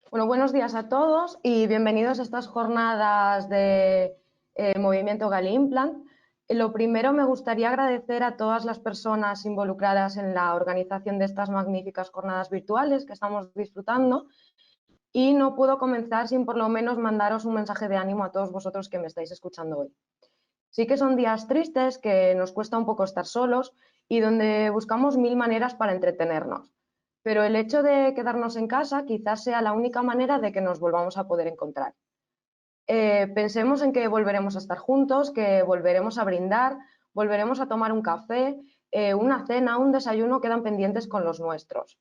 Bueno, buenos días a todos y bienvenidos a estas jornadas de Movimiento Gali Implant. Lo primero, me gustaría agradecer a todas las personas involucradas en la organización de estas magníficas jornadas virtuales que estamos disfrutando, y no puedo comenzar sin por lo menos mandaros un mensaje de ánimo a todos vosotros que me estáis escuchando hoy. Sí que son días tristes, que nos cuesta un poco estar solos y donde buscamos mil maneras para entretenernos. Pero el hecho de quedarnos en casa quizás sea la única manera de que nos volvamos a poder encontrar. Pensemos en que volveremos a estar juntos, que volveremos a brindar, volveremos a tomar un café, una cena, un desayuno quedan pendientes con los nuestros.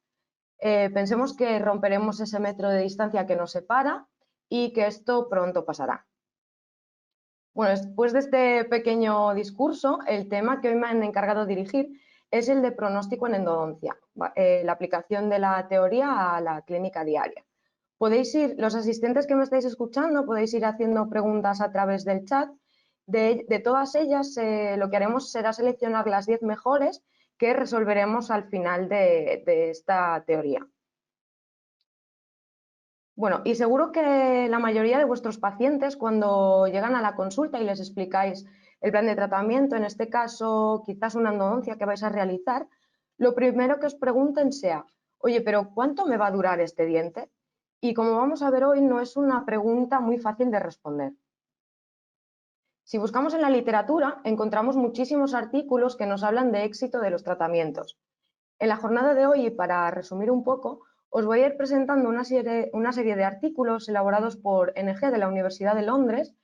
Pensemos que romperemos ese metro de distancia que nos separa y que esto pronto pasará. Bueno, después de este pequeño discurso, el tema que hoy me han encargado de dirigir es el de pronóstico en endodoncia, la aplicación de la teoría a la clínica diaria. Los asistentes que me estáis escuchando, podéis ir haciendo preguntas a través del chat. De todas ellas, lo que haremos será seleccionar las 10 mejores que resolveremos al final de esta teoría. Bueno, y seguro que la mayoría de vuestros pacientes, cuando llegan a la consulta y les explicáis el plan de tratamiento, en este caso quizás una endodoncia que vais a realizar, lo primero que os pregunten sea: oye, pero ¿cuánto me va a durar este diente? Y como vamos a ver hoy, no es una pregunta muy fácil de responder. Si buscamos en la literatura, encontramos muchísimos artículos que nos hablan de éxito de los tratamientos. En la jornada de hoy, y para resumir un poco, os voy a ir presentando una serie de artículos elaborados por NG de la Universidad de Londres,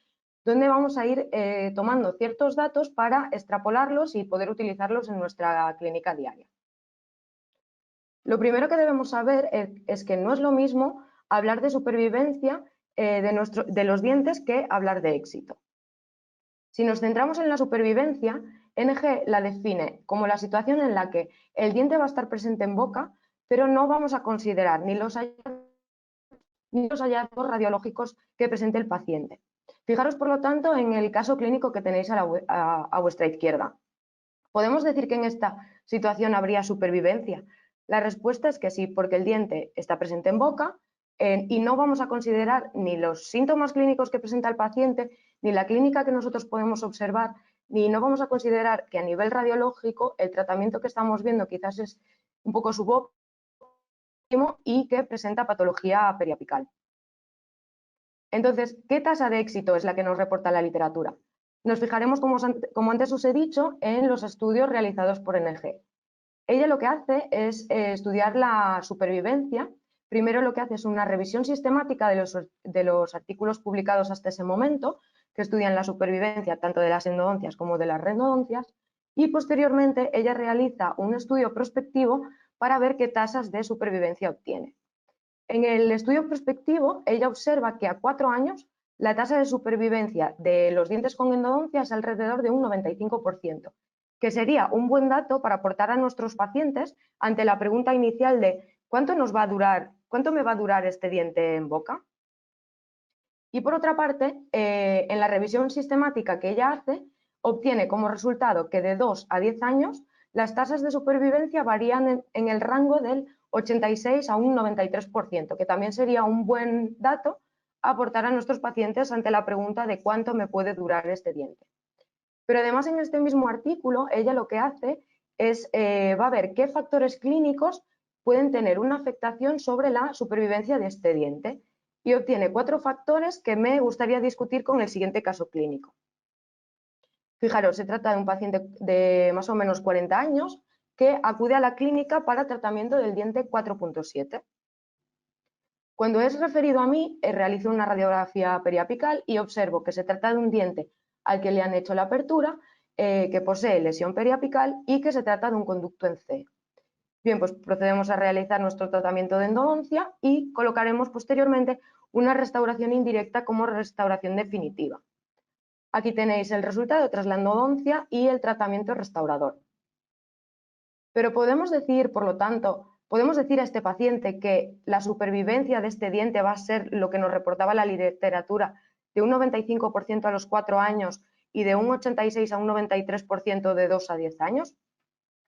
donde vamos a ir tomando ciertos datos para extrapolarlos y poder utilizarlos en nuestra clínica diaria. Lo primero que debemos saber es que no es lo mismo hablar de supervivencia de los dientes que hablar de éxito. Si nos centramos en la supervivencia, NG la define como la situación en la que el diente va a estar presente en boca, pero no vamos a considerar ni los hallazgos radiológicos que presente el paciente. Fijaros, por lo tanto, en el caso clínico que tenéis a vuestra izquierda. ¿Podemos decir que en esta situación habría supervivencia? La respuesta es que sí, porque el diente está presente en boca y no vamos a considerar ni los síntomas clínicos que presenta el paciente, ni la clínica que nosotros podemos observar, ni no vamos a considerar que a nivel radiológico el tratamiento que estamos viendo quizás es un poco subóptimo y que presenta patología periapical. Entonces, ¿qué tasa de éxito es la que nos reporta la literatura? Nos fijaremos, como antes os he dicho, en los estudios realizados por NG. Ella lo que hace es estudiar la supervivencia. Primero lo que hace es una revisión sistemática de los artículos publicados hasta ese momento, que estudian la supervivencia tanto de las endodoncias como de las rendodoncias, y posteriormente ella realiza un estudio prospectivo para ver qué tasas de supervivencia obtiene. En el estudio prospectivo, ella observa que a 4 años la tasa de supervivencia de los dientes con endodoncia es alrededor de un 95%, que sería un buen dato para aportar a nuestros pacientes ante la pregunta inicial de ¿cuánto me va a durar este diente en boca? Y por otra parte, en la revisión sistemática que ella hace, obtiene como resultado que de 2 a 10 años las tasas de supervivencia varían en el rango del 86 a un 93%, que también sería un buen dato a aportar a nuestros pacientes ante la pregunta de cuánto me puede durar este diente. Pero además, en este mismo artículo, ella lo que hace es, va a ver qué factores clínicos pueden tener una afectación sobre la supervivencia de este diente, y obtiene 4 factores que me gustaría discutir con el siguiente caso clínico. Fijaros, se trata de un paciente de más o menos 40 años que acude a la clínica para tratamiento del diente 4.7. Cuando es referido a mí, realizo una radiografía periapical y observo que se trata de un diente al que le han hecho la apertura, que posee lesión periapical y que se trata de un conducto en C. Bien, pues procedemos a realizar nuestro tratamiento de endodoncia y colocaremos posteriormente una restauración indirecta como restauración definitiva. Aquí tenéis el resultado tras la endodoncia y el tratamiento restaurador. Pero podemos decir, por lo tanto, podemos decir a este paciente que la supervivencia de este diente va a ser lo que nos reportaba la literatura, de un 95% a los 4 años y de un 86 a un 93% de 2 a 10 años.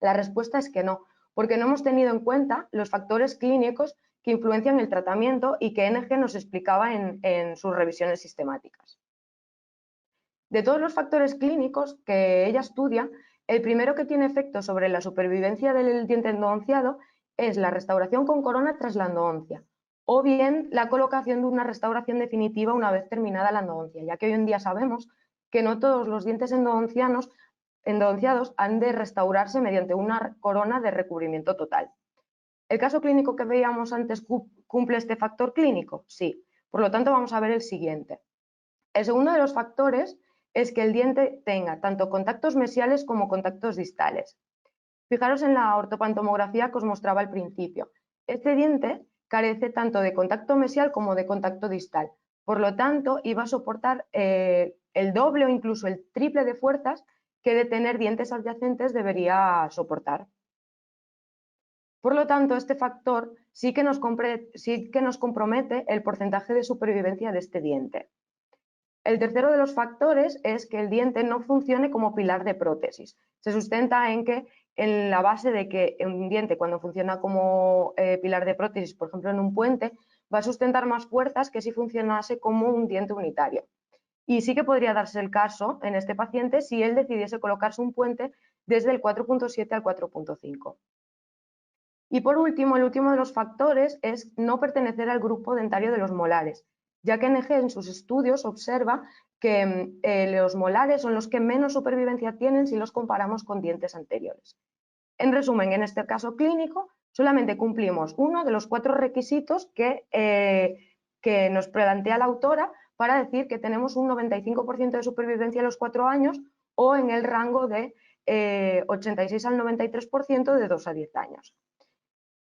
La respuesta es que no, porque no hemos tenido en cuenta los factores clínicos que influencian el tratamiento y que NG nos explicaba en sus revisiones sistemáticas. De todos los factores clínicos que ella estudia, el primero que tiene efecto sobre la supervivencia del diente endodonciado es la restauración con corona tras la endodoncia, o bien la colocación de una restauración definitiva una vez terminada la endodoncia, ya que hoy en día sabemos que no todos los dientes endodonciados han de restaurarse mediante una corona de recubrimiento total. ¿El caso clínico que veíamos antes cumple este factor clínico? Sí. Por lo tanto, vamos a ver el siguiente. El segundo de los factores es que el diente tenga tanto contactos mesiales como contactos distales. Fijaros en la ortopantomografía que os mostraba al principio. Este diente carece tanto de contacto mesial como de contacto distal. Por lo tanto, iba a soportar el doble o incluso el triple de fuerzas que de tener dientes adyacentes debería soportar. Por lo tanto, este factor sí que nos compromete el porcentaje de supervivencia de este diente. El tercero de los factores es que el diente no funcione como pilar de prótesis. Se sustenta en la base de que un diente, cuando funciona como pilar de prótesis, por ejemplo en un puente, va a sustentar más fuerzas que si funcionase como un diente unitario. Y sí que podría darse el caso en este paciente si él decidiese colocarse un puente desde el 4.7 al 4.5. Y por último, el último de los factores es no pertenecer al grupo dentario de los molares, ya que NG en sus estudios observa que los molares son los que menos supervivencia tienen si los comparamos con dientes anteriores. En resumen, en este caso clínico, solamente cumplimos uno de los 4 requisitos que nos plantea la autora para decir que tenemos un 95% de supervivencia a los 4 años o en el rango de 86 al 93% de 2 a 10 años.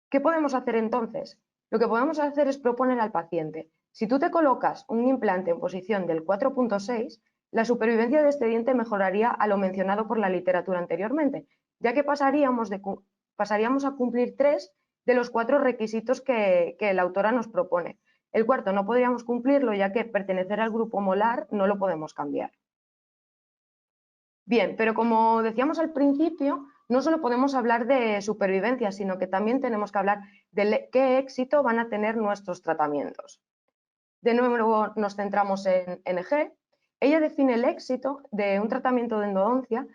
¿Qué podemos hacer entonces? Lo que podemos hacer es proponer al paciente, si tú te colocas un implante en posición del 4.6, la supervivencia de este diente mejoraría a lo mencionado por la literatura anteriormente, ya que pasaríamos a cumplir 3 de los 4 requisitos que la autora nos propone. El cuarto no podríamos cumplirlo, ya que pertenecer al grupo molar no lo podemos cambiar. Bien, pero como decíamos al principio, no solo podemos hablar de supervivencia, sino que también tenemos que hablar de qué éxito van a tener nuestros tratamientos. De nuevo nos centramos en NG. Ella define el éxito de un tratamiento de endodoncia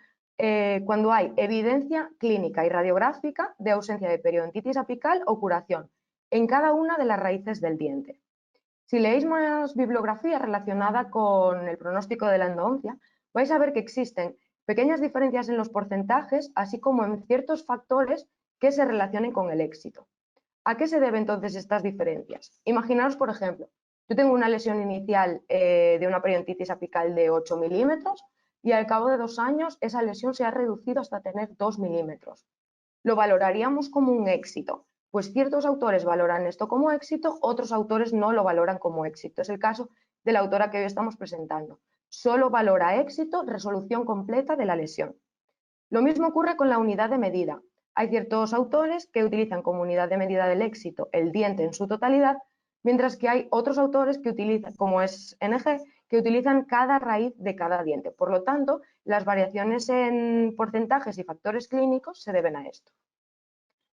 cuando hay evidencia clínica y radiográfica de ausencia de periodontitis apical o curación en cada una de las raíces del diente. Si leéis más bibliografía relacionada con el pronóstico de la endodoncia, vais a ver que existen pequeñas diferencias en los porcentajes, así como en ciertos factores que se relacionen con el éxito. ¿A qué se deben entonces estas diferencias? Imaginaos, por ejemplo, yo tengo una lesión inicial de una periodontitis apical de 8 milímetros y al cabo de 2 años esa lesión se ha reducido hasta tener 2 milímetros. Lo valoraríamos como un éxito. Pues ciertos autores valoran esto como éxito, otros autores no lo valoran como éxito. Es el caso de la autora que hoy estamos presentando. Solo valora éxito, resolución completa de la lesión. Lo mismo ocurre con la unidad de medida. Hay ciertos autores que utilizan como unidad de medida del éxito el diente en su totalidad, mientras que hay otros autores que utilizan, como es NG, que utilizan cada raíz de cada diente. Por lo tanto, las variaciones en porcentajes y factores clínicos se deben a esto.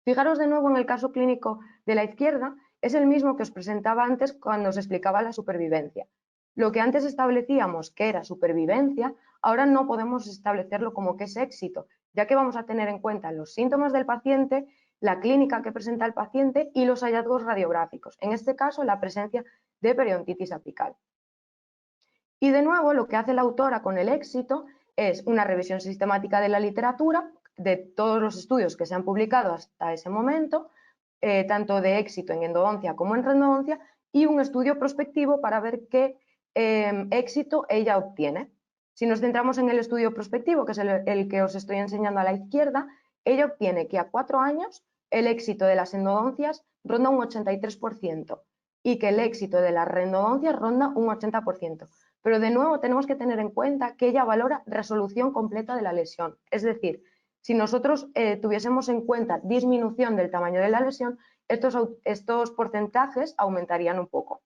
Fijaros de nuevo en el caso clínico de la izquierda, es el mismo que os presentaba antes cuando os explicaba la supervivencia. Lo que antes establecíamos que era supervivencia, ahora no podemos establecerlo como que es éxito, ya que vamos a tener en cuenta los síntomas del paciente, la clínica que presenta el paciente y los hallazgos radiográficos, en este caso la presencia de periodontitis apical. Y de nuevo lo que hace la autora con el éxito es una revisión sistemática de la literatura, de todos los estudios que se han publicado hasta ese momento, tanto de éxito en endodoncia como en rendodoncia, y un estudio prospectivo para ver qué éxito ella obtiene. Si nos centramos en el estudio prospectivo, que es el que os estoy enseñando a la izquierda, ella obtiene que a 4 años el éxito de las endodoncias ronda un 83% y que el éxito de las rendodoncias ronda un 80%. Pero de nuevo tenemos que tener en cuenta que ella valora resolución completa de la lesión. Es decir, si nosotros tuviésemos en cuenta disminución del tamaño de la lesión, estos porcentajes aumentarían un poco.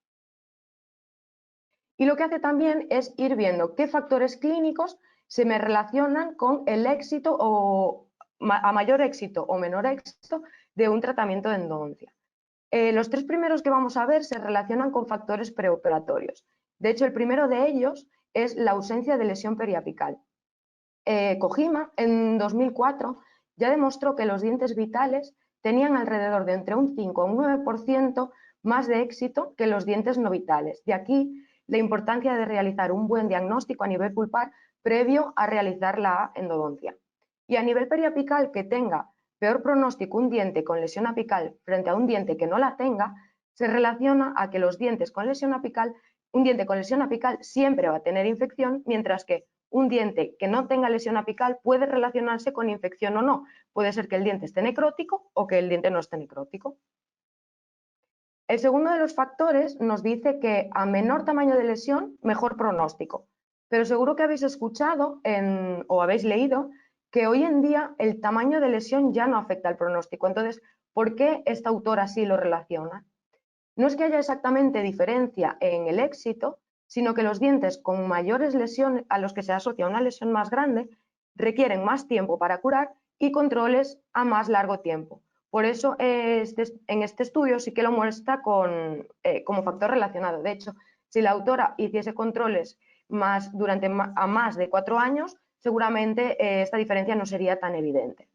Y lo que hace también es ir viendo qué factores clínicos se me relacionan con el éxito o a mayor éxito o menor éxito de un tratamiento de endodoncia. Los tres primeros que vamos a ver se relacionan con factores preoperatorios. De hecho, el primero de ellos es la ausencia de lesión periapical. Kojima, en 2004, ya demostró que los dientes vitales tenían alrededor de entre un 5 a un 9% más de éxito que los dientes no vitales. De aquí la importancia de realizar un buen diagnóstico a nivel pulpar previo a realizar la endodoncia. Y a nivel periapical, que tenga peor pronóstico un diente con lesión apical frente a un diente que no la tenga, se relaciona a que los dientes con lesión apical, un diente con lesión apical siempre va a tener infección, mientras que un diente que no tenga lesión apical puede relacionarse con infección o no. Puede ser que el diente esté necrótico o que el diente no esté necrótico. El segundo de los factores nos dice que a menor tamaño de lesión, mejor pronóstico. Pero seguro que habéis escuchado o habéis leído que hoy en día el tamaño de lesión ya no afecta al pronóstico. Entonces, ¿por qué esta autora sí lo relaciona? No es que haya exactamente diferencia en el éxito, sino que los dientes con mayores lesiones, a los que se asocia una lesión más grande, requieren más tiempo para curar y controles a más largo tiempo. Por eso en este estudio sí que lo muestra como factor relacionado. De hecho, si la autora hiciese controles durante más de 4 años, seguramente esta diferencia no sería tan evidente.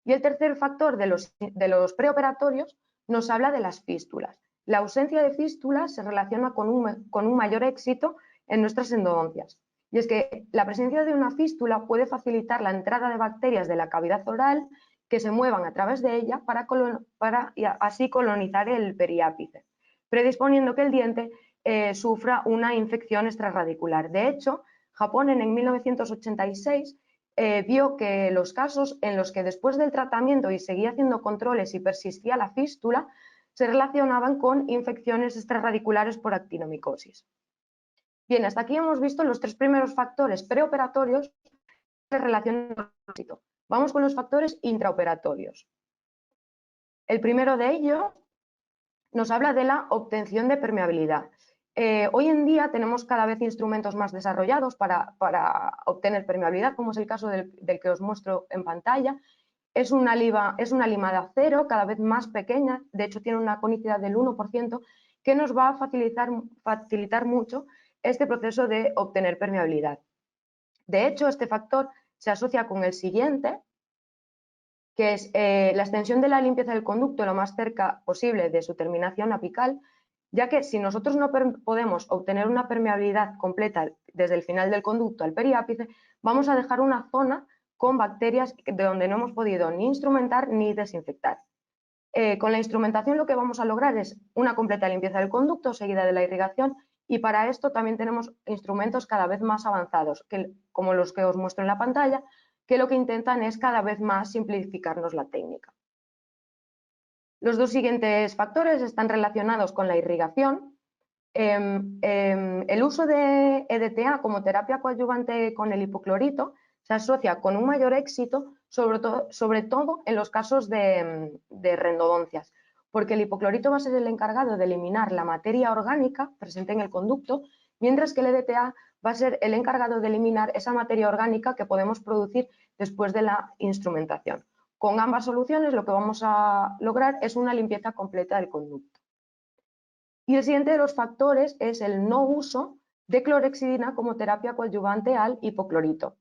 Y el tercer factor de los preoperatorios nos habla de las fístulas. La ausencia de fístulas se relaciona con un mayor éxito en nuestras endodoncias. Y es que la presencia de una fístula puede facilitar la entrada de bacterias de la cavidad oral que se muevan a través de ella para así colonizar el periápice, predisponiendo que el diente sufra una infección extrarradicular. De hecho, Japón en 1986 vio que los casos en los que después del tratamiento y seguía haciendo controles y persistía la fístula se relacionaban con infecciones extrarradiculares por actinomicosis. Bien, hasta aquí hemos visto los tres primeros factores preoperatorios que se relacionan con el éxito. Vamos con los factores intraoperatorios. El primero de ellos nos habla de la obtención de permeabilidad. Hoy en día tenemos cada vez instrumentos más desarrollados para obtener permeabilidad, como es el caso del que os muestro en pantalla. Es una lima de acero cada vez más pequeña, de hecho tiene una conicidad del 1%, que nos va a facilitar mucho este proceso de obtener permeabilidad. De hecho, este factor se asocia con el siguiente, que es la extensión de la limpieza del conducto lo más cerca posible de su terminación apical, ya que si nosotros no podemos obtener una permeabilidad completa desde el final del conducto al periápice, vamos a dejar una zona con bacterias de donde no hemos podido ni instrumentar ni desinfectar. Con la instrumentación lo que vamos a lograr es una completa limpieza del conducto seguida de la irrigación, y para esto también tenemos instrumentos cada vez más avanzados, como los que os muestro en la pantalla, que lo que intentan es cada vez más simplificarnos la técnica. Los dos siguientes factores están relacionados con la irrigación. El uso de EDTA como terapia coadyuvante con el hipoclorito se asocia con un mayor éxito, sobre todo en los casos de rendodoncias, porque el hipoclorito va a ser el encargado de eliminar la materia orgánica presente en el conducto, mientras que el EDTA va a ser el encargado de eliminar esa materia orgánica que podemos producir después de la instrumentación. Con ambas soluciones lo que vamos a lograr es una limpieza completa del conducto. Y el siguiente de los factores es el no uso de clorhexidina como terapia coadyuvante al hipoclorito.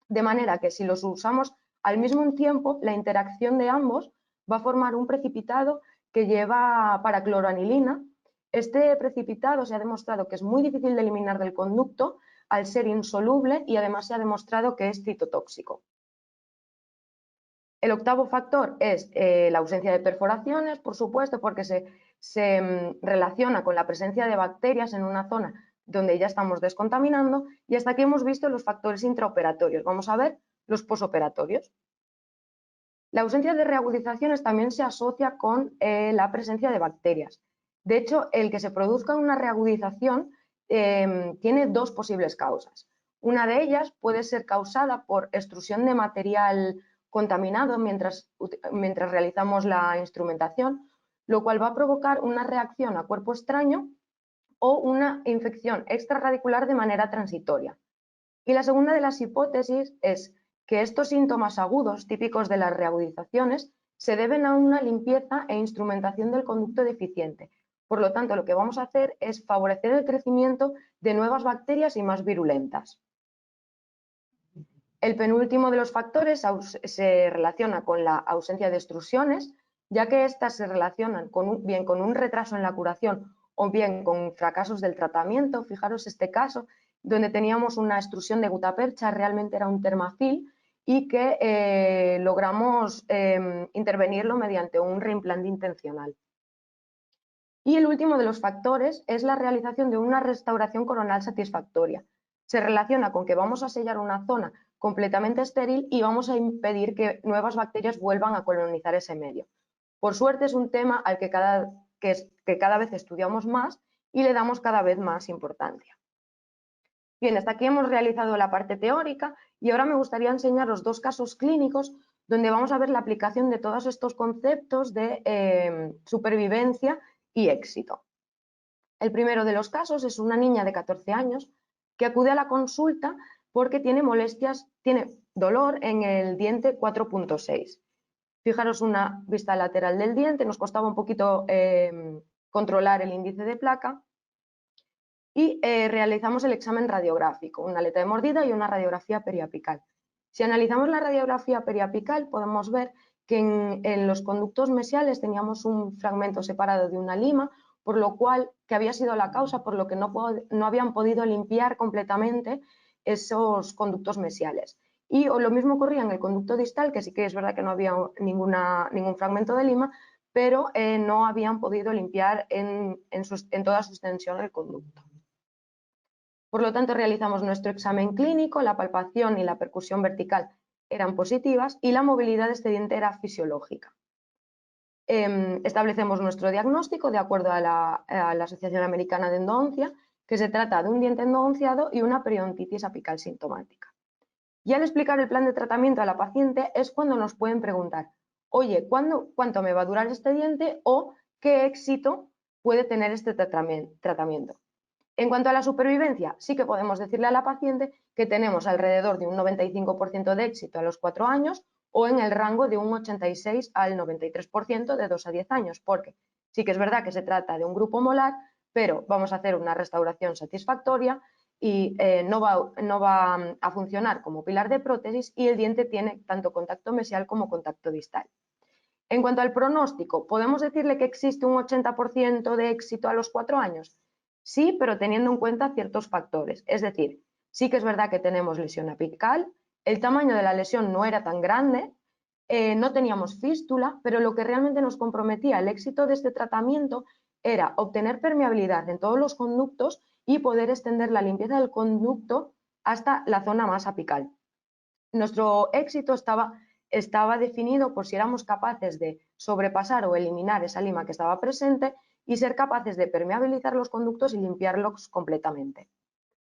De manera que si los usamos al mismo tiempo, la interacción de ambos va a formar un precipitado que lleva paracloroanilina. Este precipitado se ha demostrado que es muy difícil de eliminar del conducto al ser insoluble, y además se ha demostrado que es citotóxico. El octavo factor es la ausencia de perforaciones, por supuesto, porque se relaciona con la presencia de bacterias en una zona donde ya estamos descontaminando, y hasta aquí hemos visto los factores intraoperatorios. Vamos a ver los posoperatorios. La ausencia de reagudizaciones también se asocia con la presencia de bacterias. De hecho, el que se produzca una reagudización tiene dos posibles causas. Una de ellas puede ser causada por extrusión de material contaminado mientras realizamos la instrumentación, lo cual va a provocar una reacción a cuerpo extraño o una infección extrarradicular de manera transitoria. Y la segunda de las hipótesis es que estos síntomas agudos típicos de las reagudizaciones se deben a una limpieza e instrumentación del conducto deficiente. Por lo tanto, lo que vamos a hacer es favorecer el crecimiento de nuevas bacterias y más virulentas. El penúltimo de los factores se relaciona con la ausencia de extrusiones, ya que éstas se relacionan bien con un retraso en la curación o bien con fracasos del tratamiento. Fijaros este caso, donde teníamos una extrusión de gutapercha, realmente era un termafil, y que logramos intervenirlo mediante un reimplante intencional. Y el último de los factores es la realización de una restauración coronal satisfactoria. Se relaciona con que vamos a sellar una zona completamente estéril y vamos a impedir que nuevas bacterias vuelvan a colonizar ese medio. Por suerte es un tema al que cada vez estudiamos más y le damos cada vez más importancia. Bien, hasta aquí hemos realizado la parte teórica y ahora me gustaría enseñaros dos casos clínicos donde vamos a ver la aplicación de todos estos conceptos de supervivencia y éxito. El primero de los casos es una niña de 14 años que acude a la consulta porque tiene molestias, tiene dolor en el diente 4.6. Fijaros una vista lateral del diente, nos costaba un poquito controlar el índice de placa y realizamos el examen radiográfico, una aleta de mordida y una radiografía periapical. Si analizamos la radiografía periapical podemos ver que en los conductos mesiales teníamos un fragmento separado de una lima, por lo cual, que había sido la causa, por lo que no habían podido limpiar completamente esos conductos mesiales. Y lo mismo ocurría en el conducto distal, que sí que es verdad que no había ningún fragmento de lima, pero no habían podido limpiar en toda su extensión el conducto. Por lo tanto, realizamos nuestro examen clínico, la palpación y la percusión vertical eran positivas y la movilidad de este diente era fisiológica. Establecemos nuestro diagnóstico de acuerdo a la Asociación Americana de Endodoncia, que se trata de un diente endodonciado y una periodontitis apical sintomática. Y al explicar el plan de tratamiento a la paciente es cuando nos pueden preguntar, oye, ¿cuánto me va a durar este diente o qué éxito puede tener este tratamiento? En cuanto a la supervivencia, sí que podemos decirle a la paciente que tenemos alrededor de un 95% de éxito a los 4 años o en el rango de un 86 al 93% de 2 a 10 años, porque sí que es verdad que se trata de un grupo molar, pero vamos a hacer una restauración satisfactoria y no va a funcionar como pilar de prótesis y el diente tiene tanto contacto mesial como contacto distal. En cuanto al pronóstico, ¿podemos decirle que existe un 80% de éxito a los 4 años? Sí, pero teniendo en cuenta ciertos factores. Es decir, sí que es verdad que tenemos lesión apical, el tamaño de la lesión no era tan grande, no teníamos fístula, pero lo que realmente nos comprometía el éxito de este tratamiento era obtener permeabilidad en todos los conductos y poder extender la limpieza del conducto hasta la zona más apical. Nuestro éxito estaba definido por si éramos capaces de sobrepasar o eliminar esa lima que estaba presente y ser capaces de permeabilizar los conductos y limpiarlos completamente.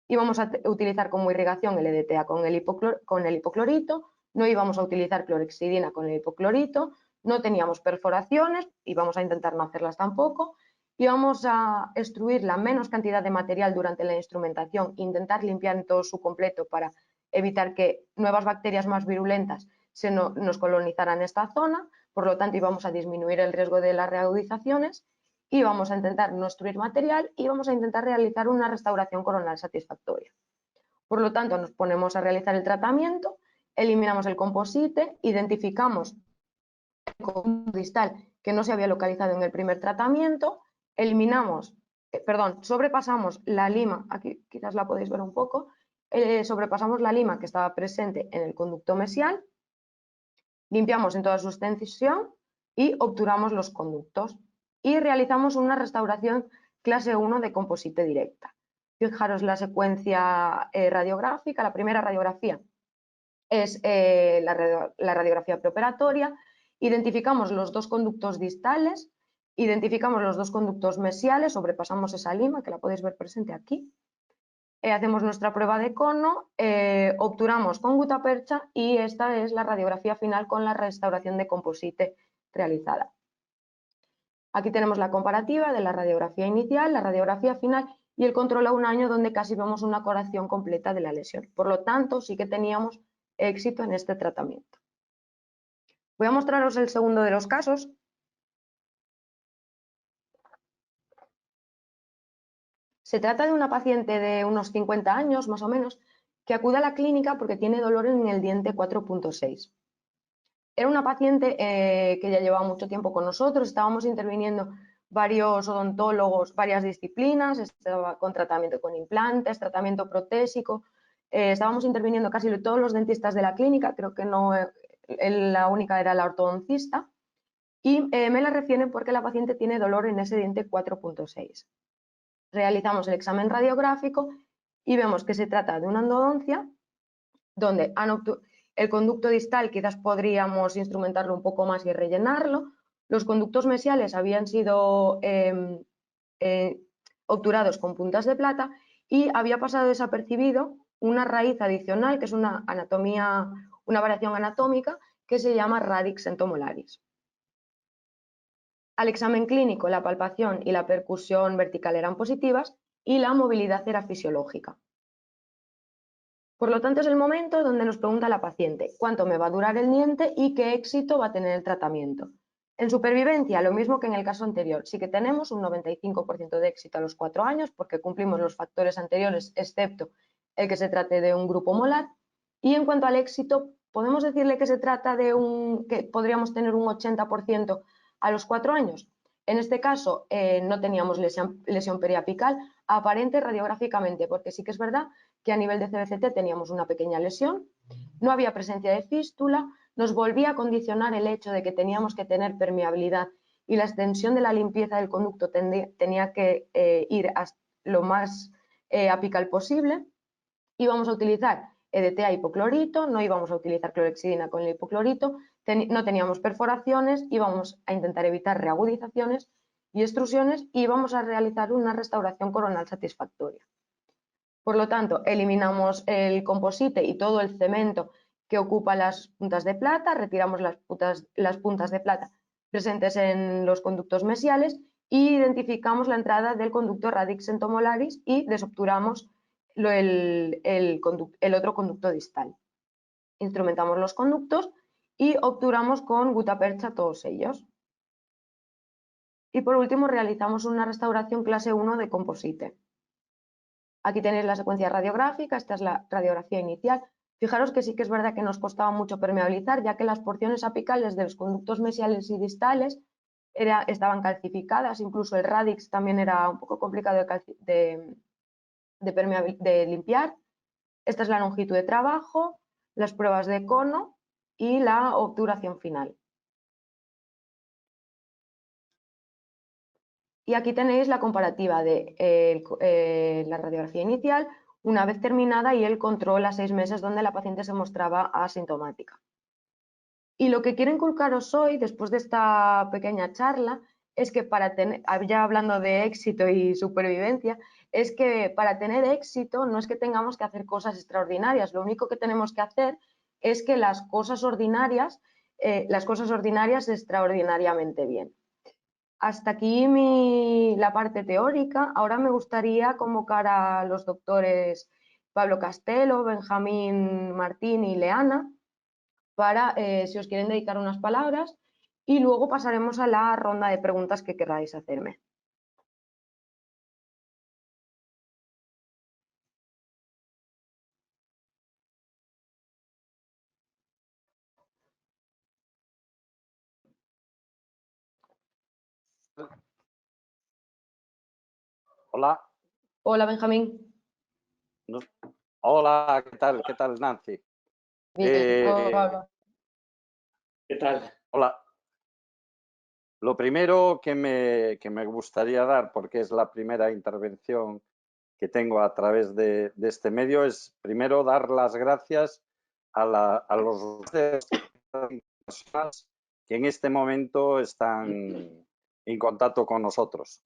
Íbamos a utilizar como irrigación el EDTA con el hipoclorito, no íbamos a utilizar clorhexidina con el hipoclorito, no teníamos perforaciones, íbamos a intentar no hacerlas tampoco, íbamos a extruir la menos cantidad de material durante la instrumentación, intentar limpiar en todo su completo para evitar que nuevas bacterias más virulentas nos colonizaran esta zona, por lo tanto íbamos a disminuir el riesgo de las reagudizaciones y vamos a intentar no extruir material y vamos a intentar realizar una restauración coronal satisfactoria. Por lo tanto, nos ponemos a realizar el tratamiento, eliminamos el composite, identificamos el conducto distal que no se había localizado en el primer tratamiento, sobrepasamos la lima, aquí quizás la podéis ver un poco, sobrepasamos la lima que estaba presente en el conducto mesial, limpiamos en toda su extensión y obturamos los conductos y realizamos una restauración clase 1 de composite directa. Fijaros la secuencia radiográfica, la primera radiografía es la radiografía preoperatoria, identificamos los dos conductos distales, identificamos los dos conductos mesiales, sobrepasamos esa lima que la podéis ver presente aquí, hacemos nuestra prueba de cono, obturamos con gutapercha y esta es la radiografía final con la restauración de composite realizada. Aquí tenemos la comparativa de la radiografía inicial, la radiografía final y el control a un año donde casi vemos una curación completa de la lesión. Por lo tanto, sí que teníamos éxito en este tratamiento. Voy a mostraros el segundo de los casos. Se trata de una paciente de unos 50 años, más o menos, que acude a la clínica porque tiene dolor en el diente 4.6. Era una paciente que ya llevaba mucho tiempo con nosotros, estábamos interviniendo varios odontólogos, varias disciplinas, estaba con tratamiento con implantes, tratamiento protésico, estábamos interviniendo casi todos los dentistas de la clínica, creo que no, la única era la ortodoncista, y me la refieren porque la paciente tiene dolor en ese diente 4.6. Realizamos el examen radiográfico y vemos que se trata de una endodoncia donde el conducto distal quizás podríamos instrumentarlo un poco más y rellenarlo. Los conductos mesiales habían sido obturados con puntas de plata y había pasado desapercibido una raíz adicional, que es una variación anatómica que se llama radix entomolaris. Al examen clínico, la palpación y la percusión vertical eran positivas y la movilidad era fisiológica. Por lo tanto, es el momento donde nos pregunta la paciente cuánto me va a durar el diente y qué éxito va a tener el tratamiento. En supervivencia, lo mismo que en el caso anterior, sí que tenemos un 95% de éxito a los 4 años porque cumplimos los factores anteriores, excepto el que se trate de un grupo molar. Y en cuanto al éxito, podemos decirle que se trata de que podríamos tener un 80% a los 4 años. En este caso, no teníamos lesión periapical aparente radiográficamente, porque sí que es verdad que a nivel de CBCT teníamos una pequeña lesión, no había presencia de fístula, nos volvía a condicionar el hecho de que teníamos que tener permeabilidad y la extensión de la limpieza del conducto tenía que ir hasta lo más apical posible. Íbamos a utilizar EDTA hipoclorito, no íbamos a utilizar clorhexidina con el hipoclorito, no teníamos perforaciones, íbamos a intentar evitar reagudizaciones y extrusiones y íbamos a realizar una restauración coronal satisfactoria. Por lo tanto, eliminamos el composite y todo el cemento que ocupa las puntas de plata, retiramos las puntas de plata presentes en los conductos mesiales y identificamos la entrada del conducto radix entomolaris y desobturamos el otro conducto distal. Instrumentamos los conductos y obturamos con gutapercha todos ellos. Y por último realizamos una restauración clase 1 de composite. Aquí tenéis la secuencia radiográfica, esta es la radiografía inicial. Fijaros que sí que es verdad que nos costaba mucho permeabilizar, ya que las porciones apicales de los conductos mesiales y distales estaban calcificadas, incluso el radix también era un poco complicado de limpiar. Esta es la longitud de trabajo, las pruebas de cono y la obturación final. Y aquí tenéis la comparativa de la radiografía inicial una vez terminada y el control a 6 meses donde la paciente se mostraba asintomática. Y lo que quiero inculcaros hoy, después de esta pequeña charla, es que ya hablando de éxito y supervivencia, es que para tener éxito no es que tengamos que hacer cosas extraordinarias, lo único que tenemos que hacer es que las cosas ordinarias extraordinariamente bien. Hasta aquí la parte teórica. Ahora me gustaría convocar a los doctores Pablo Castelo, Benjamín Martín y Leana para, si os quieren dedicar unas palabras, y luego pasaremos a la ronda de preguntas que queráis hacerme. Hola. Hola, Benjamín. Hola, ¿qué tal? ¿Qué tal, Nancy? Bien, Pablo. ¿Qué tal? Hola. Lo primero que me gustaría dar, porque es la primera intervención que tengo a través de este medio, es primero dar las gracias a los personas que en este momento están en contacto con nosotros.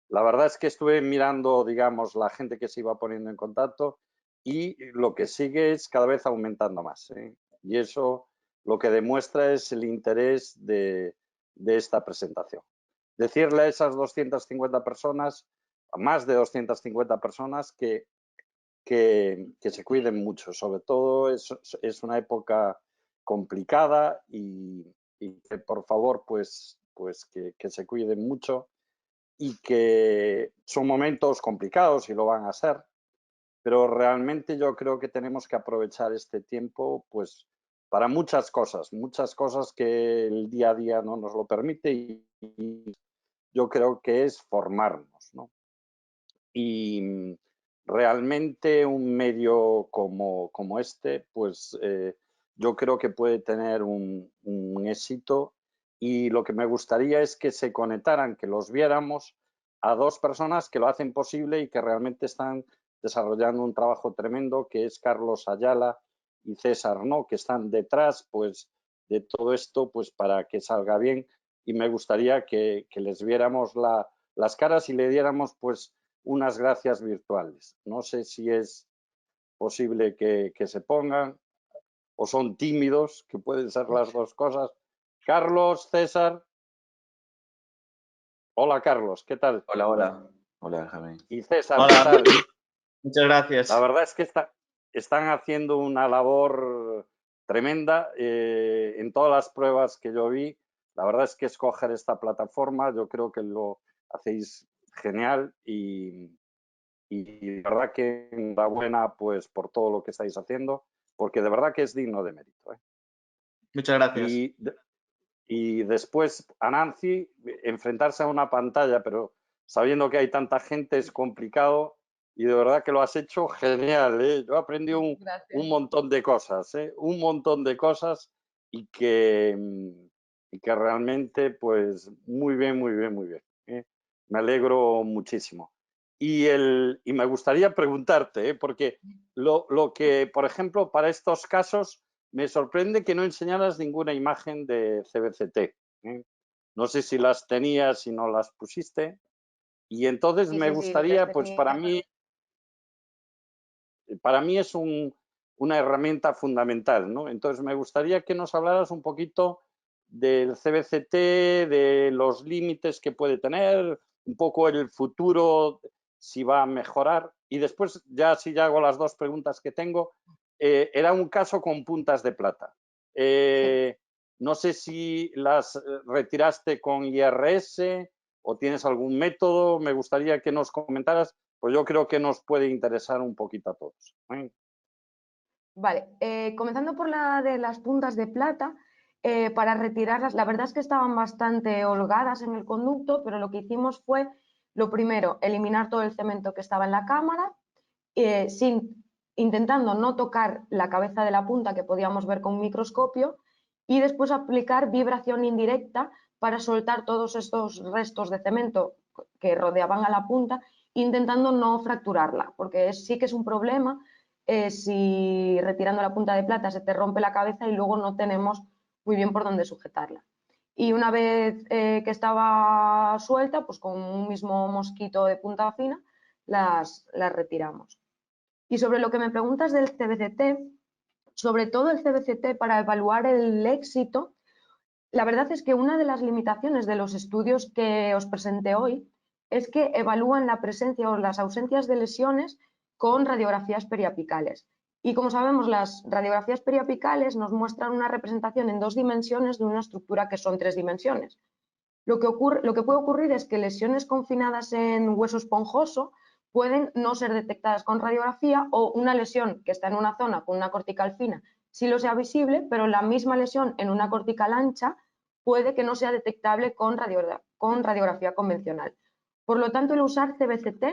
La verdad es que estuve mirando, digamos, la gente que se iba poniendo en contacto y lo que sigue es cada vez aumentando más. Y eso lo que demuestra es el interés de esta presentación. Decirle a esas 250 personas, a más de 250 personas, que se cuiden mucho. Sobre todo es una época complicada y que por favor pues que se cuiden mucho y que son momentos complicados y lo van a ser, pero realmente yo creo que tenemos que aprovechar este tiempo pues para muchas cosas que el día a día no nos lo permite y yo creo que es formarnos, ¿no? Y realmente un medio como este, pues yo creo que puede tener un éxito y lo que me gustaría es que se conectaran, que los viéramos a dos personas que lo hacen posible y que realmente están desarrollando un trabajo tremendo, que es Carlos Ayala y César, ¿no? Que están detrás, pues, de todo esto, pues, para que salga bien. Y me gustaría que les viéramos las caras y le diéramos, pues, unas gracias virtuales. No sé si es posible que se pongan o son tímidos, que pueden ser las dos cosas. Carlos, César. Hola, Carlos, ¿qué tal? Hola, hola. Hola, Jaime. Y César, ¿qué Hola. tal? Muchas gracias. La verdad es que están haciendo una labor tremenda en todas las pruebas que yo vi. La verdad es que escoger esta plataforma, yo creo que lo hacéis genial y de verdad que enhorabuena pues por todo lo que estáis haciendo, porque de verdad que es digno de mérito. Muchas gracias. Y después a Nancy, enfrentarse a una pantalla, pero sabiendo que hay tanta gente es complicado y de verdad que lo has hecho genial, ¿eh? Yo he aprendido un montón de cosas, ¿eh? Un montón de cosas y que realmente pues muy bien, muy bien, muy bien, ¿eh? Me alegro muchísimo. Y me gustaría preguntarte, ¿eh? Porque lo que, por ejemplo, para estos casos me sorprende que no enseñaras ninguna imagen de CBCT, ¿eh? No sé si las tenías, si no las pusiste. Y entonces Sí, me sí, sí, las gustaría, pues tenía. para mí es una herramienta fundamental, ¿no? Entonces me gustaría que nos hablaras un poquito del CBCT, de los límites que puede tener, un poco el futuro, si va a mejorar. Y después, ya si ya hago las dos preguntas que tengo, era un caso con puntas de plata. Sí. No sé si las retiraste con IRS o tienes algún método. Me gustaría que nos comentaras, pues yo creo que nos puede interesar un poquito a todos. Vale, comenzando por la de las puntas de plata, para retirarlas, la verdad es que estaban bastante holgadas en el conducto, pero lo que hicimos fue, lo primero, eliminar todo el cemento que estaba en la cámara, intentando no tocar la cabeza de la punta que podíamos ver con un microscopio, y después aplicar vibración indirecta para soltar todos estos restos de cemento que rodeaban a la punta, intentando no fracturarla, porque sí que es un problema si retirando la punta de plata se te rompe la cabeza y luego no tenemos muy bien por dónde sujetarla. Y una vez que estaba suelta, pues con un mismo mosquito de punta fina, las retiramos. Y sobre lo que me preguntas del CBCT, sobre todo el CBCT para evaluar el éxito, la verdad es que una de las limitaciones de los estudios que os presenté hoy es que evalúan la presencia o las ausencias de lesiones con radiografías periapicales. Y como sabemos, las radiografías periapicales nos muestran una representación en 2 dimensiones de una estructura que son 3 dimensiones. Lo que puede ocurrir es que lesiones confinadas en hueso esponjoso pueden no ser detectadas con radiografía, o una lesión que está en una zona con una cortical fina sí lo sea visible, pero la misma lesión en una cortical ancha puede que no sea detectable con radiografía convencional. Por lo tanto, el usar CBCT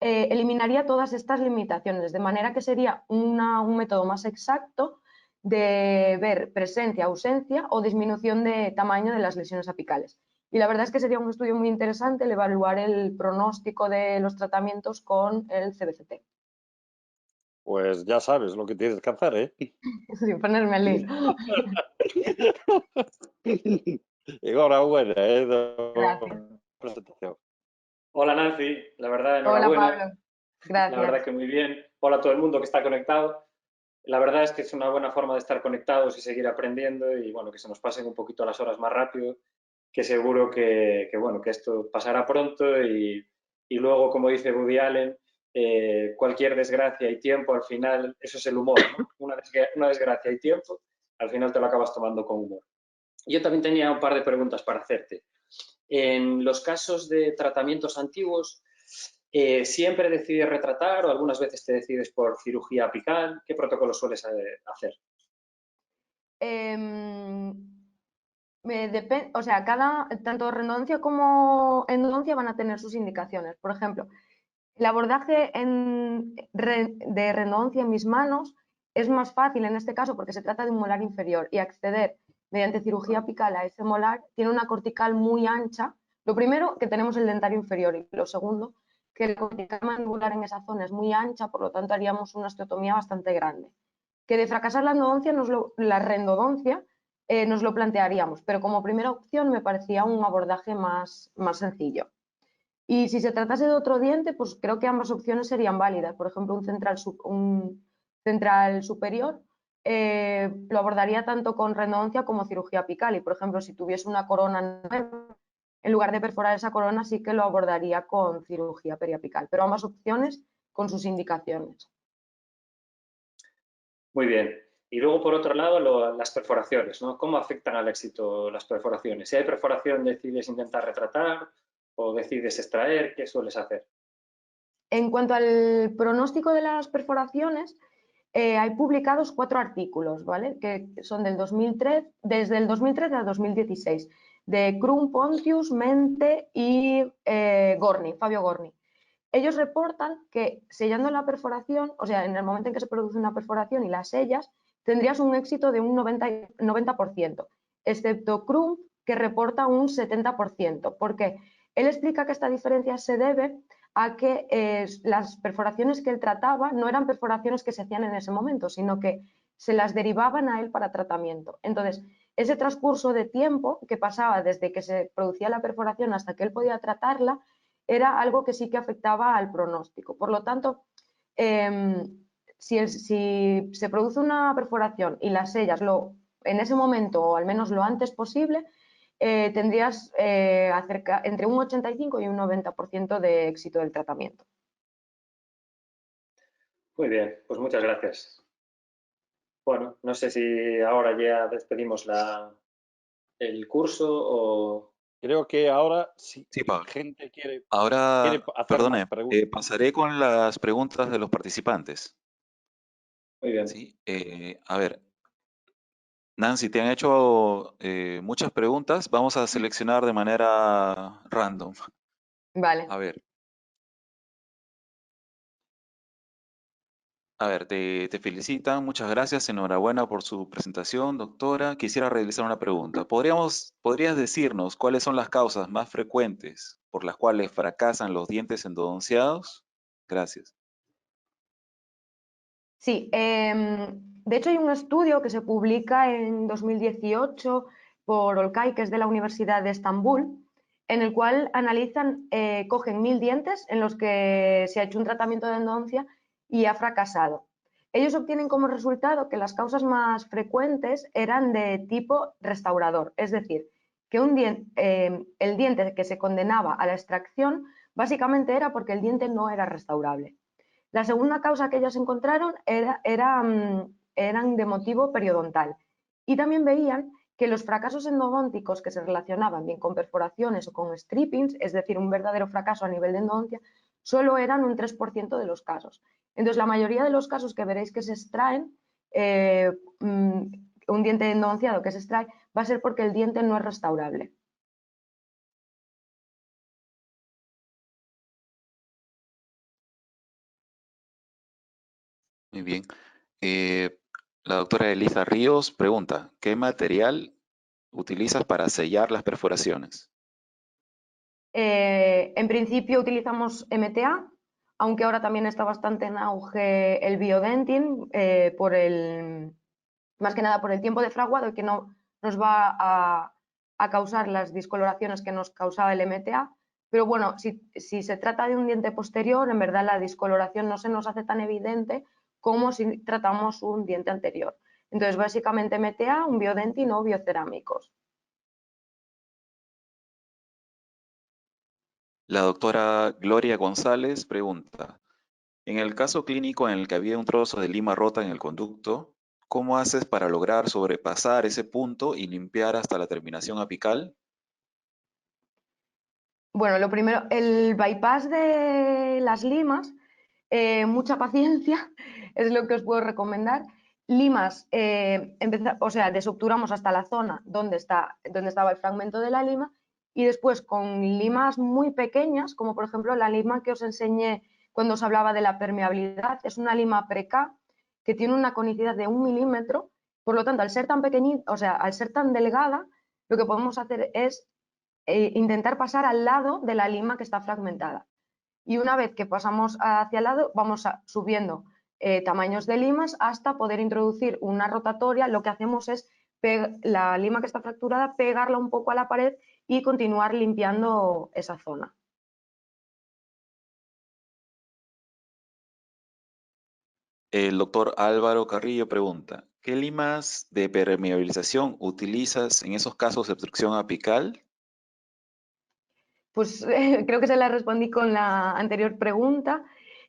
eliminaría todas estas limitaciones, de manera que sería un método más exacto de ver presencia, ausencia o disminución de tamaño de las lesiones apicales. Y la verdad es que sería un estudio muy interesante el evaluar el pronóstico de los tratamientos con el CBCT. Pues ya sabes lo que tienes que hacer, ¿eh? Sin ponerme al lío. Enhorabuena, ¿eh? De Gracias. presentación. Hola, Nancy. La verdad, Hola, enhorabuena. Pablo. La verdad Gracias. que muy bien. Hola a todo el mundo que está conectado. La verdad es que es una buena forma de estar conectados y seguir aprendiendo y, bueno, que se nos pasen un poquito las horas más rápido, que seguro bueno, que esto pasará pronto y luego, como dice Woody Allen, cualquier desgracia y tiempo, al final, eso es el humor, ¿no? Una desgracia y tiempo al final te lo acabas tomando con humor. Yo también tenía un par de preguntas para hacerte. En los casos de tratamientos antiguos, ¿siempre decides retratar o algunas veces te decides por cirugía apical? ¿Qué protocolo sueles hacer? O sea, tanto redoncia como endodoncia van a tener sus indicaciones. Por ejemplo, el abordaje de redoncia en mis manos es más fácil en este caso porque se trata de un molar inferior y acceder mediante cirugía apical a ese molar tiene una cortical muy ancha. Lo primero, que tenemos el dentario inferior, y lo segundo, que la cortical mandibular en esa zona es muy ancha, por lo tanto haríamos una osteotomía bastante grande. Que de fracasar la endodoncia, la reendodoncia, nos lo plantearíamos, pero como primera opción me parecía un abordaje más sencillo. Y si se tratase de otro diente, pues creo que ambas opciones serían válidas. Por ejemplo, un central superior lo abordaría tanto con reendodoncia como cirugía apical. Y, por ejemplo, si tuviese una corona nueva, en lugar de perforar esa corona, sí que lo abordaría con cirugía periapical. Pero ambas opciones con sus indicaciones. Muy bien. Y luego, por otro lado, las perforaciones, ¿no? ¿Cómo afectan al éxito las perforaciones? Si hay perforación, ¿decides intentar retratar o decides extraer? ¿Qué sueles hacer? En cuanto al pronóstico de las perforaciones, hay publicados 4 artículos, ¿vale? Que son desde el 2013 al 2016, de Krum, Pontius, Mente y Fabio Gorni. Ellos reportan que sellando la perforación, o sea, en el momento en que se produce una perforación y la sellas, tendrías un éxito de un 90%, excepto Krum, que reporta un 70%. ¿Por qué? Él explica que esta diferencia se debe a que las perforaciones que él trataba no eran perforaciones que se hacían en ese momento, sino que se las derivaban a él para tratamiento. Entonces, ese transcurso de tiempo que pasaba desde que se producía la perforación hasta que él podía tratarla, era algo que sí que afectaba al pronóstico. Por lo tanto, si se produce una perforación y las sellas en ese momento o al menos lo antes posible, tendrías entre un 85 y un 90% de éxito del tratamiento. Muy bien, pues muchas gracias. Bueno, no sé si ahora ya despedimos el curso o... Creo que ahora, si Sí, Pablo. gente quiere Ahora, hacer más perdone, preguntas. pasaré con las preguntas de los participantes. Muy bien. ¿Sí? A ver, Nancy, te han hecho muchas preguntas. Vamos a seleccionar de manera random. Vale. A ver, te felicitan, muchas gracias, enhorabuena por su presentación, doctora. Quisiera realizar una pregunta. ¿Podrías decirnos cuáles son las causas más frecuentes por las cuales fracasan los dientes endodonciados? Gracias. Sí, de hecho hay un estudio que se publica en 2018 por Olcay, que es de la Universidad de Estambul, en el cual cogen 1000 dientes en los que se ha hecho un tratamiento de endodoncia y ha fracasado. Ellos obtienen como resultado que las causas más frecuentes eran de tipo restaurador, es decir, que el diente que se condenaba a la extracción básicamente era porque el diente no era restaurable. La segunda causa que ellos encontraron eran de motivo periodontal y también veían que los fracasos endodónticos que se relacionaban bien con perforaciones o con strippings, es decir, un verdadero fracaso a nivel de endodoncia, solo eran un 3% de los casos. Entonces, la mayoría de los casos que veréis que se extraen, un diente endodonciado que se extrae, va a ser porque el diente no es restaurable. Muy bien. La doctora Elisa Ríos pregunta, ¿qué material utilizas para sellar las perforaciones? En principio utilizamos MTA, aunque ahora también está bastante en auge el biodentin, más que nada por el tiempo de fraguado y que no nos va a causar las discoloraciones que nos causaba el MTA. Pero bueno, si se trata de un diente posterior, en verdad la discoloración no se nos hace tan evidente como si tratamos un diente anterior. Entonces, básicamente MTA, un biodentin o biocerámicos. La doctora Gloria González pregunta, en el caso clínico en el que había un trozo de lima rota en el conducto, ¿cómo haces para lograr sobrepasar ese punto y limpiar hasta la terminación apical? Bueno, lo primero, el bypass de las limas, mucha paciencia, es lo que os puedo recomendar. Limas, o sea, desobturamos hasta la zona donde estaba el fragmento de la lima y después con limas muy pequeñas, como por ejemplo la lima que os enseñé cuando os hablaba de la permeabilidad, es una lima pre-K que tiene una conicidad de 1 milímetro, por lo tanto, al ser tan pequeñita, o sea, al ser tan delgada, lo que podemos hacer es intentar pasar al lado de la lima que está fragmentada. Y una vez que pasamos hacia el lado, vamos subiendo tamaños de limas hasta poder introducir una rotatoria. Lo que hacemos es la lima que está fracturada, pegarla un poco a la pared y continuar limpiando esa zona. El doctor Álvaro Carrillo pregunta, ¿qué limas de permeabilización utilizas en esos casos de obstrucción apical? Pues creo que se la respondí con la anterior pregunta.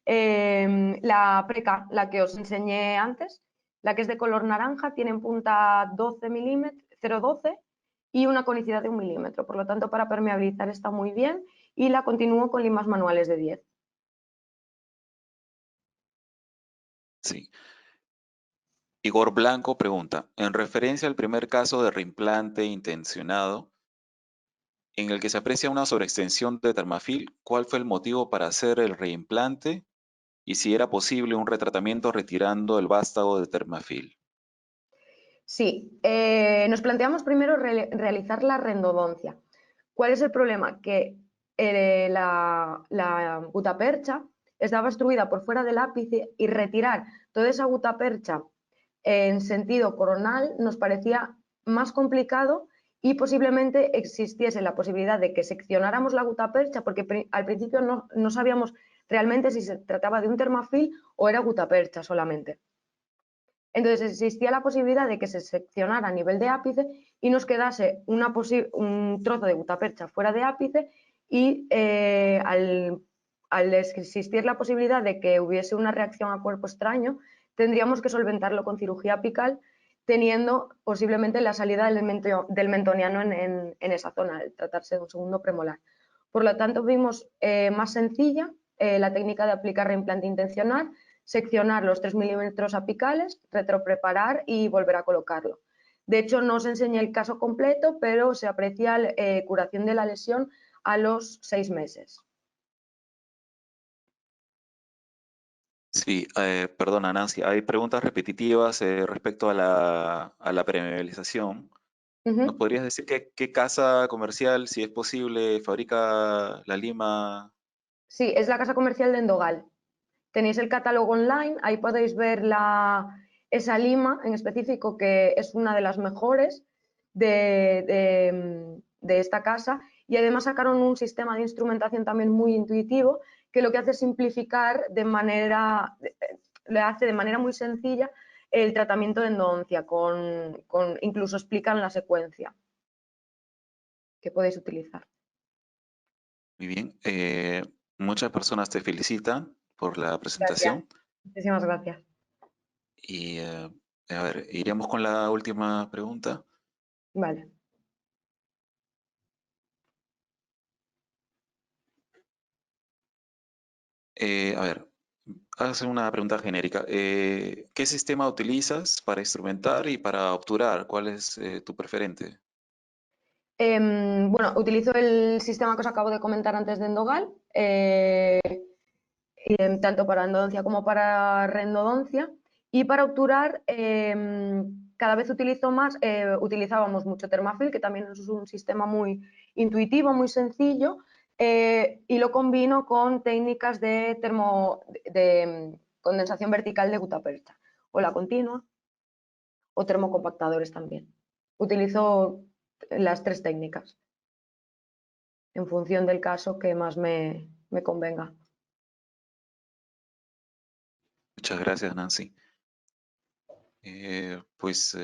La preca, la que os enseñé antes, la que es de color naranja, tiene en punta 12 milímetros, 0,12 y una conicidad de 1 milímetro. Por lo tanto, para permeabilizar está muy bien y la continúo con limas manuales de 10. Sí. Igor Blanco pregunta, en referencia al primer caso de reimplante intencionado, en el que se aprecia una sobreextensión de Termafil, ¿cuál fue el motivo para hacer el reimplante? Y si era posible un retratamiento retirando el vástago de Termafil. Sí, nos planteamos primero realizar la rendodoncia. ¿Cuál es el problema? Que la gutapercha estaba obstruida por fuera del ápice y retirar toda esa gutapercha en sentido coronal nos parecía más complicado y posiblemente existiese la posibilidad de que seccionáramos la gutapercha porque al principio no sabíamos realmente si se trataba de un termafil o era gutapercha solamente. Entonces existía la posibilidad de que se seccionara a nivel de ápice y nos quedase un trozo de gutapercha fuera de ápice y al existir la posibilidad de que hubiese una reacción a cuerpo extraño, tendríamos que solventarlo con cirugía apical, teniendo posiblemente la salida del mentoniano en esa zona, al tratarse de un segundo premolar. Por lo tanto, vimos más sencilla la técnica de aplicar reimplante intencional, seccionar los 3 milímetros apicales, retropreparar y volver a colocarlo. De hecho, no os enseñé el caso completo, pero se aprecia curación de la lesión a los 6 meses. Sí, perdona Nancy, hay preguntas repetitivas respecto a la permeabilización. ¿Nos podrías decir qué casa comercial, si es posible, fabrica la lima? Sí, es la casa comercial de Endogal. Tenéis el catálogo online, ahí podéis ver esa lima en específico, que es una de las mejores de esta casa, y además sacaron un sistema de instrumentación también muy intuitivo que lo que hace es simplificar le hace de manera muy sencilla el tratamiento de endodoncia, incluso explican la secuencia que podéis utilizar. Muy bien, muchas personas te felicitan por la Gracias. presentación Muchísimas gracias. y a ver, iremos con la última pregunta. Vale. A ver, hace una pregunta genérica. ¿Qué sistema utilizas para instrumentar y para obturar? ¿Cuál es tu preferente? Bueno, utilizo el sistema que os acabo de comentar antes de Endogal, tanto para endodoncia como para rendodoncia. Y para obturar, cada vez utilizo más, utilizábamos mucho Termafil, que también es un sistema muy intuitivo, muy sencillo, y lo combino con técnicas de condensación vertical de gutapercha, o la continua, o termocompactadores también. Utilizo las 3 técnicas en función del caso que más me convenga. Muchas gracias, Nancy. Pues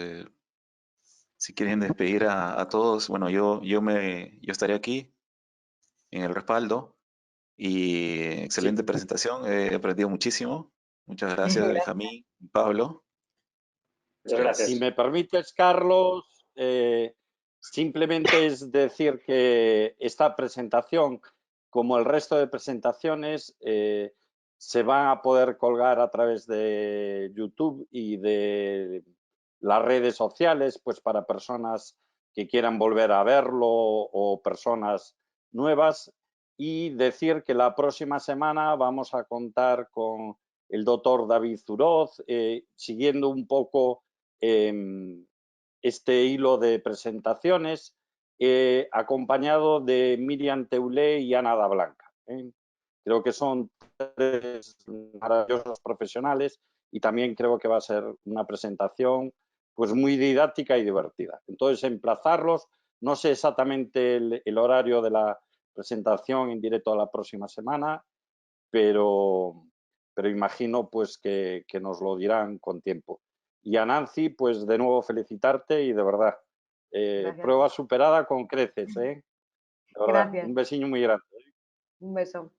si quieren despedir a todos, bueno, yo estaré aquí en el respaldo y excelente Sí. presentación, he aprendido muchísimo. Muchas gracias, Gracias. Benjamín y Pablo. Muchas gracias. Si me permites, Carlos, simplemente es decir que esta presentación, como el resto de presentaciones, se van a poder colgar a través de YouTube y de las redes sociales, pues para personas que quieran volver a verlo o personas nuevas. Y decir que la próxima semana vamos a contar con el doctor David Zuroz, siguiendo un poco este hilo de presentaciones, acompañado de Miriam Teulé y Ana da Blanca. Creo que son tres maravillosos profesionales y también creo que va a ser una presentación pues muy didáctica y divertida. Entonces, emplazarlos, no sé exactamente el horario de la presentación en directo a la próxima semana, pero imagino pues que nos lo dirán con tiempo. Y a Nancy, pues de nuevo felicitarte y de verdad, prueba superada con creces, ¿eh? De verdad, Gracias. un besillo muy grande. Un beso.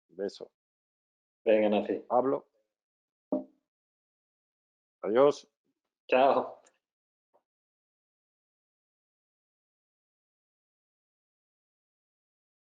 Un beso. Venga, Nancy. Pablo. Adiós. Chao.